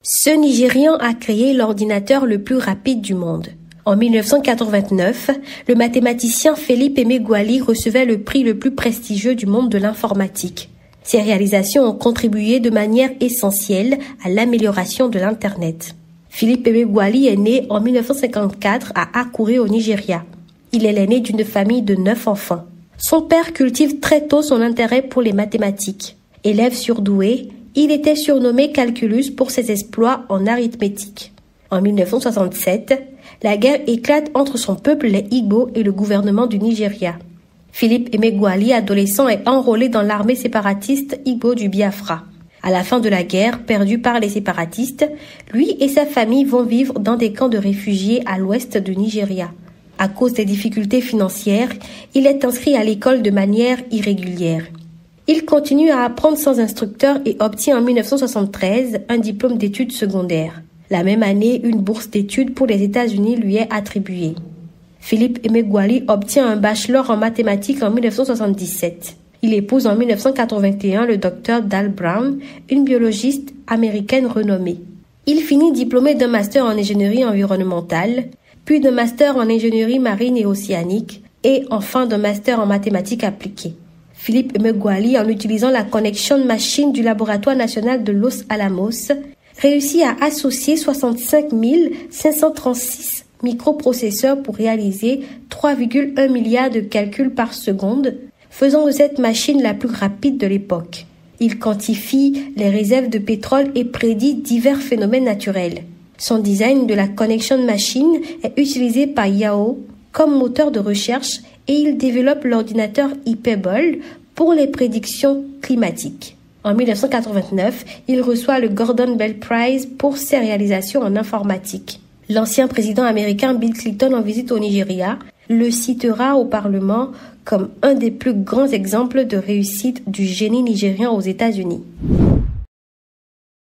Ce Nigérian a créé l'ordinateur le plus rapide du monde. En 1989, le mathématicien Philippe Emeagwali recevait le prix le plus prestigieux du monde de l'informatique. Ses réalisations ont contribué de manière essentielle à l'amélioration de l'Internet. Philippe Emeagwali est né en 1954 à Akure au Nigeria. Il est l'aîné d'une famille de 9 enfants. Son père cultive très tôt son intérêt pour les mathématiques. Élève surdoué, il était surnommé Calculus pour ses exploits en arithmétique. En 1967, la guerre éclate entre son peuple, les Igbo, et le gouvernement du Nigeria. Philippe Emeagwali, adolescent, est enrôlé dans l'armée séparatiste Igbo du Biafra. À la fin de la guerre, perdu par les séparatistes, lui et sa famille vont vivre dans des camps de réfugiés à l'ouest du Nigeria. À cause des difficultés financières, il est inscrit à l'école de manière irrégulière. Il continue à apprendre sans instructeur et obtient en 1973 un diplôme d'études secondaires. La même année, une bourse d'études pour les États-Unis lui est attribuée. Philippe Emeagwali obtient un bachelor en mathématiques en 1977. Il épouse en 1981 le docteur Dal Brown, une biologiste américaine renommée. Il finit diplômé d'un master en ingénierie environnementale, puis d'un master en ingénierie marine et océanique, et enfin d'un master en mathématiques appliquées. Philippe Emeagwali, en utilisant la connection machine du laboratoire national de Los Alamos, réussit à associer 65 536 microprocesseurs pour réaliser 3,1 milliards de calculs par seconde, faisant de cette machine la plus rapide de l'époque. Il quantifie les réserves de pétrole et prédit divers phénomènes naturels. Son design de la connection machine est utilisé par Yahoo comme moteur de recherche et il développe l'ordinateur Hyperbole pour les prédictions climatiques. En 1989, il reçoit le Gordon Bell Prize pour ses réalisations en informatique. L'ancien président américain Bill Clinton, en visite au Nigeria, le citera au Parlement comme un des plus grands exemples de réussite du génie nigérian aux États-Unis.